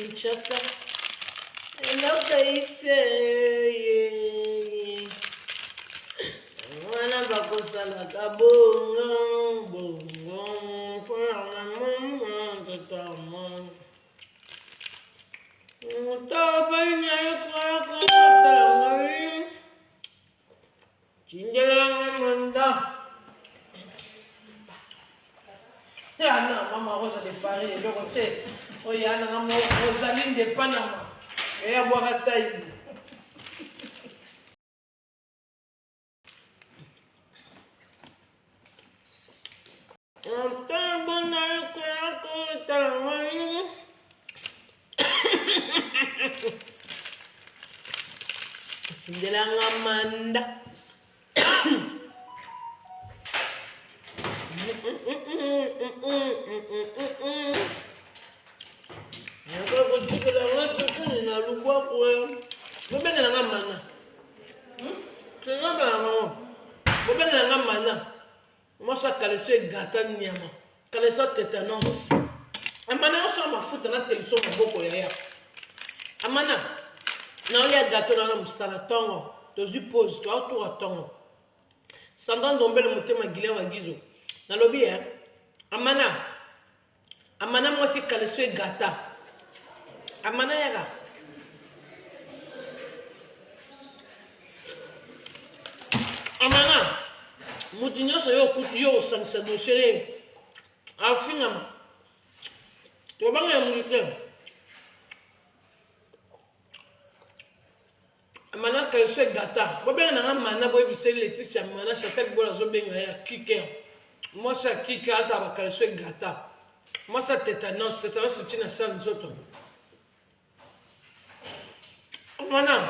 Kinshasa. Hello, baby. Wana bakosala kabongo, bongo, pour la maman, tata. Maman Rosa de Paris, le côté. Oh, il y a un amour, Rosaline de Panama. Et à boire à taille. De la Amanda. Moi, ça calissé gâteau niama. Calissé tétanos. Amana, on s'en va foutre dans la télévision. Amana, non, il y a gâteau dans le salaton. Tu poses, toi, autour à ton. Sandran Dombel, le moté, ma guilin, ma guizo. Dans le bien, Amana. Amana, moi, c'est calissé gâteau. Amana, yaga. Amana. Moutinho se yo sansa do sere afinama to banga mulike amana kalse gata bo be na mana bo bi se Laetitia mana chatel bola zo benga ya kike moi ça kike ata ba kalse gata moi ça tétanos tina san zoto amana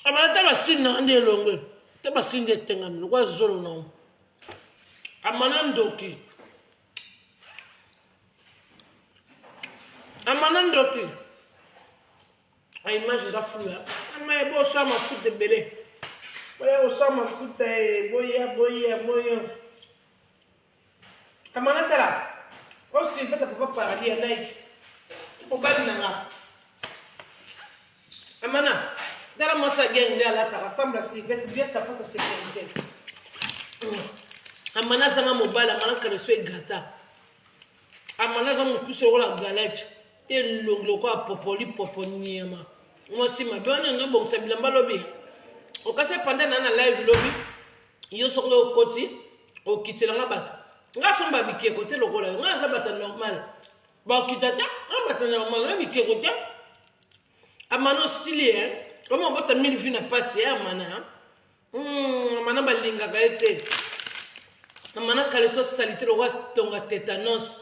ta ba sinna ande longue teba sinde tengam kwa zolo na amanandoki a image za fula ama ebo sa ma foot de belé boya o sa ma foot boya amanatala o si fata papa paradis like o bali nanga amana dara mosa geng de la ta rassemble si vête bien sa porte sécurité amana zanga mobile amana kaleswe gata amana zanga pousse la galette et l'onglo quoi popoli ma moi si ma bonne ngo bon sabila mbalobi o kase pendant na live lobby yo soklo koti o kitela ngabata nga somba bikie côté lokola nga za bata normal ba kitata ngabata normal nga bikie côté amano stylé comment on va mille vues n'a passé amana amana balinga gaete amana kaleso salité le roi tonga tétanos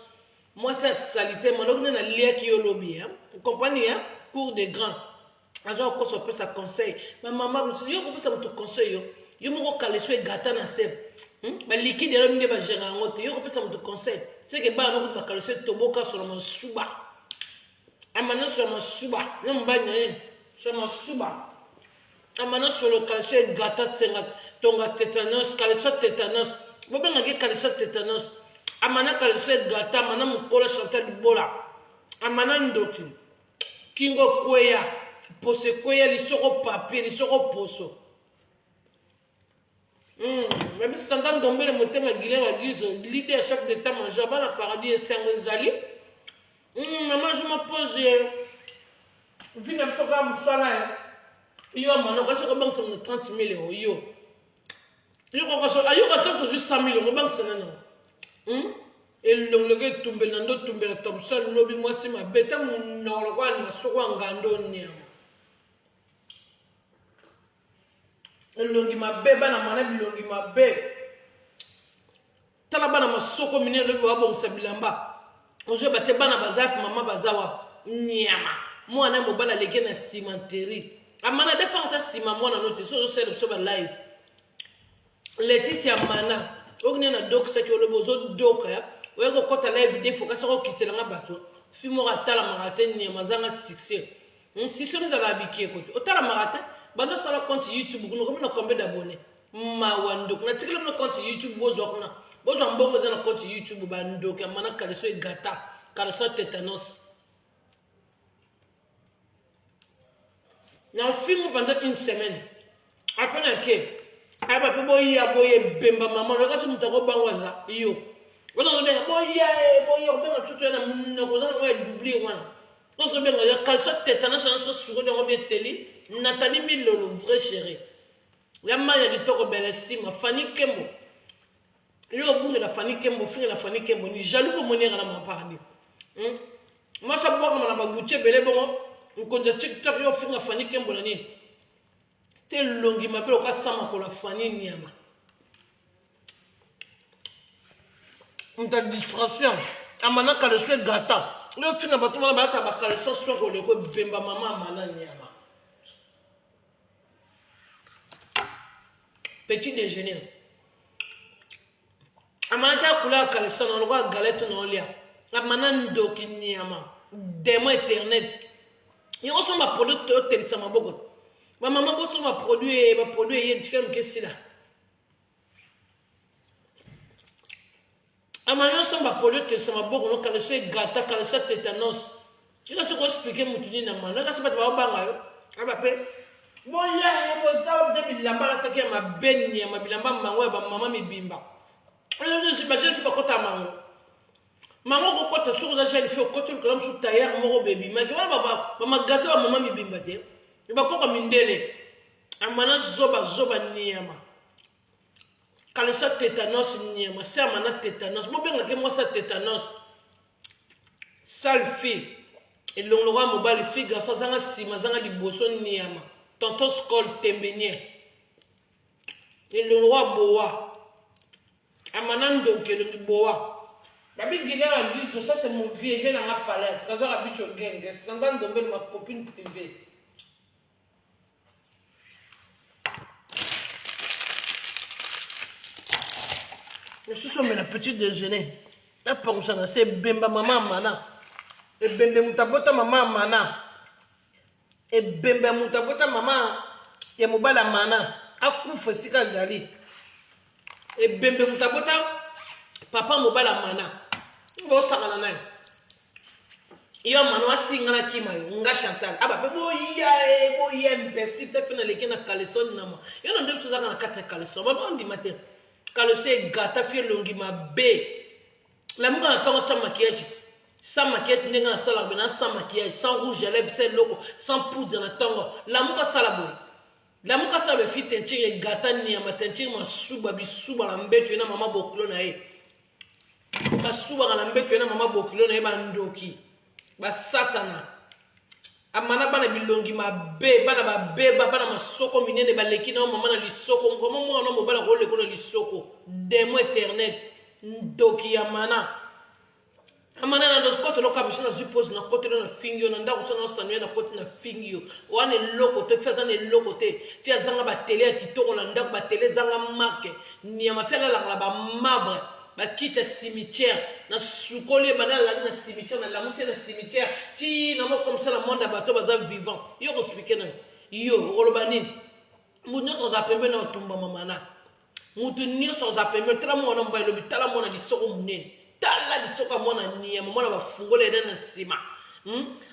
moi ça salité mon on na lia ki yolobi vous comprenez cours des grands azo ko so pesa conseil ma maman yo ko pesa mutu conseil yo mo kaleso gata na sep ba liquide yo minde ba gérer ngote yo ko pesa mutu conseil c'est que ba no ko kaleso toboka sur mon suba amana sur mon suba yo mbanya sur mon suba amana sur le calcium gata tonga tétanos calcium tétanos bobenga ke calcium tétanos amana calcium gata amana mukola chantal bola amana ndoki kingo kweya pose kweya lisoko papier lisoko poso même sandan dombe le motema guilin wa gizo l'idée à chaque d'état major bana paradis et saint zali maman je me pose vina msoka musala yo mano kasi ko bang sa 30 000 euros yo ko so ayo ka to 100 000 euros bang sa nana et l'onglegue tombe nando tombe la Thompson lobby moi c'est ma bête mon no kwa na so kwa ngando nya elongi mabeba na mana bilongi mabe tala bana masoko mine lobi wa bon sa bilamba ozo bate bana bazap mama bazawa nyama mwana mobala leke na cimenterie amana defa ta sima mwana note so so ba live Laetitia mana ogné na doc sa ki lobi ozo doka oyo ko kota live vidéo foka so kitela nga bato fimo ka tala marathon nyama zanga succès si so nous ala bikie ko otala marathon bando sala compte YouTube kuno comme na combien d'abonnés ma wando na tikile na compte YouTube bozo kuna bozo mbongo za na compte YouTube bando ke mana kaleso gata kalaso tétanos. Na film pendant une semaine. Après na ke. Aba pe boye bemba mama loka si mutako bangwaza yo. Wana ngone boye obena tutu na nakozana wa doubler wana. Ozo benga ya kalaso tétanos na so suko de robie teli. Nathalie Milolo vrai chéri. La maya de toko belestime Fanny Kembo. Yo bunga la Fanny Kembo finga la Fanny Kembo ni jaloux ko monera na maparani. Moi ça boire comme na baguche belé bongo. Nkonja TikTok yo finga Fanny Kembo na nini. Te longi mabelo ka sama ko la Fanny Nyama. Unta distraction. Amana ka le swe gata. Yo finga batu mala ba ta ba ka le so so ko le ko bemba mama amana Nyama. Petit déjeuner. Amana kula kalisa na lokwa galette na olia. Amana ndoki Nyama. Demo internet. Il y a un produit qui est très bon. Ma maman a un produit qui est très bon. Ma maman a un produit qui est très bon. Quand je suis gâté, quand je suis tétanos, je vais expliquer mon truc. Je vais expliquer mon truc. Bon, il y a un bilamba qui est ma benne, ma bilamba, ma maman, mi bimba. Je ne sais pas quoi mango. Mango ko kota so za jeli fo koto ko lam su tayer mo baby ma ki wala baba mama gasa mama mi bimba te ba ko ko mindele amana zoba Nyama kala sa tétanos Nyama sa amana tétanos mo benga ke mo sa tétanos salfi et longloa mobile figa so zanga sima zanga liboso Nyama tonton skol tembenye et longloa boa amana ndoke le boa. Babi Guinée a dit ça c'est mon vieux, j'ai dans ma palette. Trésor habite au gang, c'est un de ma copine privée. Je suis sur la petite déjeuner. La pension c'est bemba maman mana. Et bembe mutabota maman mana. Et bembe mutabota maman ya mobala mana. Akufa sika zali. Et bembe mutabota papa mobala mana. Ngo sakana nayo. Iyo manwa singana kima yo nga Chantal. Aba pe boya mpesi te fina leke na kaleson nama. Yo no ndem suzaka na 4 kaleson. Ba on di matin. Kaleson gata fi longi ma be. La muka na tongo sans maquillage. Sans maquillage ndenga na sala bena sans maquillage, sans rouge à lèvres, sans logo, sans poudre na tongo. La muka sala boy. La muka sala be fi tentire gata ni ya matentire ma suba bisuba la mbeto na mama boklo na ye. Basuba na mbeto na mama bokilo na eba ndoki ba satana amana bana bilongi mabe bana masoko minene baleki na mama na lisoko ngoma mwana mo bana ko leko na lisoko demo internet ndoki amana na ndo kote loka bishana suppose na kote na fingio na ndako sona sanwe na kote na fingio wane loko te feza ne loko te fia zanga ba télé ya kitoko na ndako ba télé zanga marque ni amafela la ba mabre bakita cimetière na sukoli banala na cimetière na lamusi na cimetière ti na mo comme ça la monde bato baza vivant yo ko expliquer na yo olobani munyo so za pembe na tumba mamana mutu nyo so za pembe tra mo na mbailo bitala mo na lisoko munene tala lisoko mo na niya mo na bafungole na sima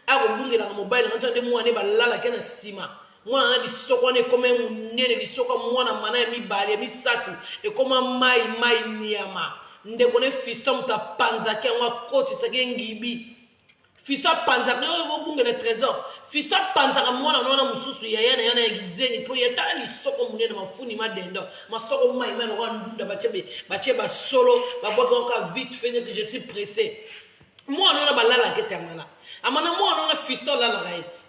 ako bungira na mobile na tande mo ane balala ke na sima mwana na lisoko ne comme munene lisoko mwana mana ya mibale mi satu e koma mai niyama ndeko ne fiston ta panza ke ngwa koti sake ngibi fiston panza ke obunge na trésor fiston panza ka mwana nona mususu ya yana exeni po yeta lisoko munene mafuni madendo masoko mai no ndunda bache ba solo ba boka ka vite fait que je suis pressé mwana na balala ke tamana amana mwana na fiston la la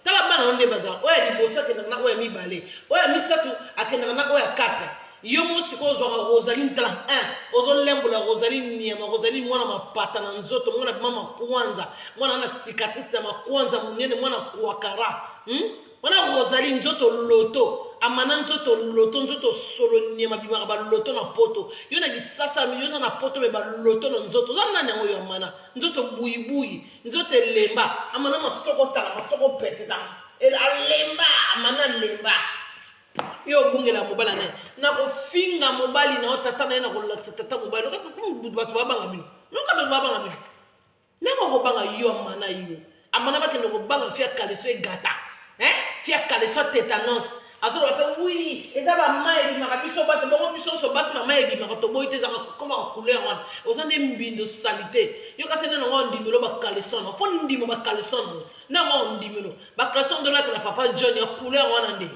tala bana onde baza oya liboso ke na oya mibale oya misatu akenda na oya 4 yomo siko zo Rosaline tala 1 ozo lembo la Rosaline Nyama Rosaline mwana mapata na nzoto mwana mama kwanza mwana na cicatrice na kwanza munene mwana kuakara mwana Rosaline nzoto loto amana nzoto loto nzoto solo Nyama bimaka ba loto na poto yona gisasa miliona na poto be ba loto na nzoto za nani ngoyo amana nzoto buyi nzoto lemba amana masoko tala masoko peteta ela lemba amana lemba yo bungela mobala na ko finga mobali na otata na ko laksa tata mobali ka ko butu batu babanga bino no ka so babanga bino Nanga ko banga yo amana yo. Amana ba kendo ko banga fia kaleso e gata. Fia kaleso tétanos. Azo ba oui, eza ba mai ma biso ba se bongo biso so ba se mai bi ma to boite za comment couleur wan. Ozande mbindo salité. Yo ka sene ngo ndimelo ba kaleso no. Fo ndimo ba kaleso no. Na ngo ndimelo. Ba kaleso de la papa John ya couleur wana ndé.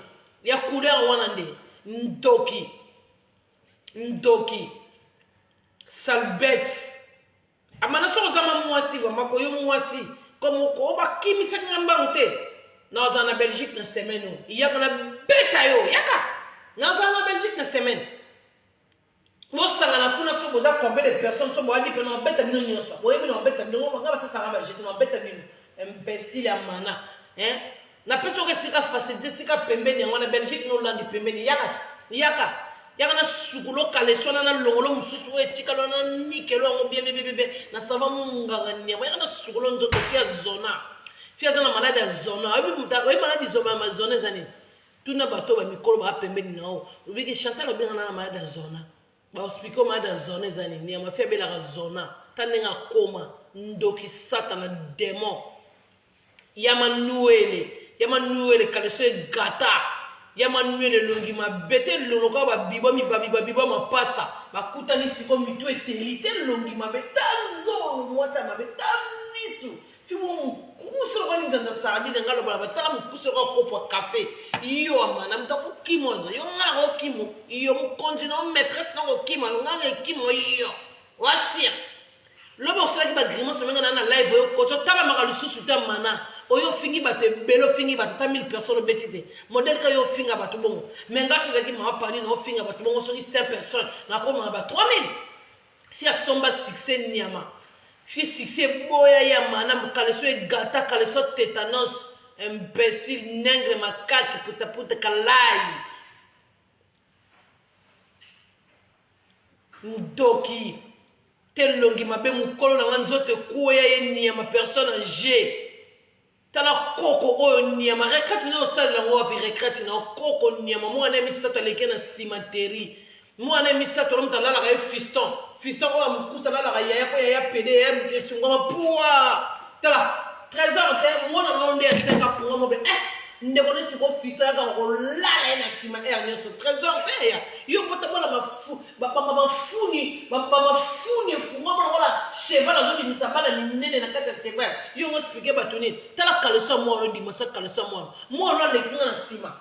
Ya couleur wana ndé. Ndoki. Salbette. Amana so zama mwasi ba makoyo mwasi. Comme ko ba kimi sa ngamba nte. Nous sommes en Belgique dans semaine. Il y a une bête à yo. Nous sommes en Belgique dans semaine. Nous sommes en combien de personnes sont en bête à nous. Nous sommes en bête à nous. Nous sommes en bête à nous. Imbécile à mana. Na personne qui s'est facilité, c'est qu'à Pembeni. On a Belgique, nous l'avons dit Pembeni. Yaka. Yana sukulo kaleso na longolo mususu etika na nikelo ngo bien na sava munga nyama yana sukulo nzoto kia zona. Fia zona malade zona abi malade zona ma zona zani tuna bato ba mikolo ba pembeni nao ubiki Chantal obinga na malade zona ba hospital malade zona zani ni ma fia bela zona tanenga koma ndoki satana démon yama nuele kaleso gata yama nuele longi ma bete loloka ba bibo ma pasa ba kutani siko mitu etelite longi ma betazo moi ça ma betamisu fimu kusoro kwa nzanda saadi ngalo bala batala kusoro kwa kopo café iyo amana mtako kimozo yo ngala ko kimo iyo mkonzi no maîtresse no kimo ngala kimo iyo wasia lobo sala ba grimo so menga na live yo ko tala makalu susu ta mana oyo fingi bate belo fingi bate ta 1000 personnes betite modèle ka yo finga bate bongo menga so daki ma pani no finga bate bongo so 5 personnes na ko ma ba 3000 si a somba succès niama fi succès boya ya mana mkaleso e gata kaleso tétanos imbécile nengre makaki puta kalai ndoki telongi mabe mukolo na nzote kuya ye niama personne âgée tala koko oyo niama rekrati no sala ngo wapi rekrati na koko niama mwana misato leke na cimenterie mwana misato romta lala ka fiston oyo mukusa lala ka yaya ko yaya pede ya mkesungoma puwa tala trésor te mwana nonde ya seka funga mobe ndeko ne siko fiston ya ka ko lala na sima nyoso trésor te ya yo bota bala mafuni funga mwana wala cheval azo bimisa bala minene na kata cheval yo ngo expliquer batoni tala kaleso mwana ndi masa kaleso mwana le kinga na sima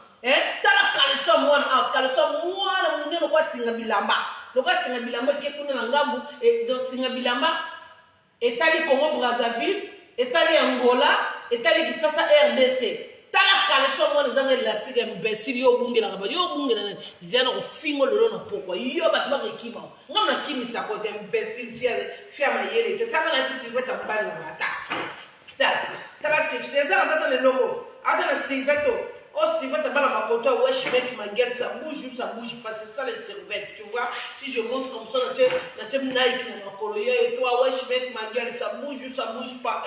tala kaleso mwana munene kwa singa bilamba loka singa bilamba ke kuna na ngambu do singa bilamba etali Congo Brazzaville etali Angola etali Kisasa RDC tala kaleso mwana zanga elastique imbécile yo bungela ba yo bungela ziana ko fingo lolo na pokwa yo bat ba kima ngam na kimi sa ko te imbécile fia mayele te tanga na tisi ko ta bana mata tala c'est ça dans le logo ata na singato aussi va te bala makoto wesh mec ma gueule ça bouge pas c'est ça les servettes tu vois si je montre comme ça na te Nike na makolo et toi wesh mec ma gueule ça bouge pas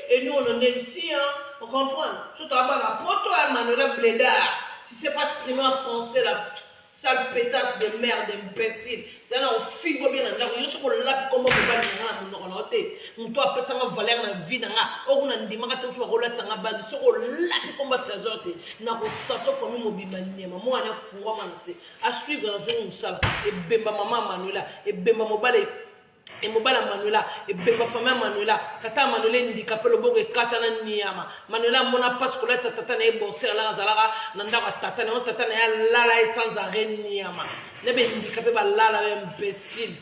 et nous on est ici hein on comprend tout à bala poto à Manuela Blédard si c'est pas exprimé en français là sale pétasse de merde imbécile dans au figo bien dans yo soko lapi comme ba ngana mo no te mto apesa nga valeur na vie nga okuna ndima ka tso ko latsa nga ba soko lapi comme trésor te na ko saso fomi mo bimanyema mo ana fungo manse a suivre dans une salle et bemba mama Manuela et bemba mobale et mobala Manuela et bemba femme Manuela tata Manuela ndikape lobogo e katana niyama Manuela mona passe ko latsa tata na e bosser la zalaka nanda ka tata na ya lala sans arrêt niyama nebe ndikape ba lala imbécile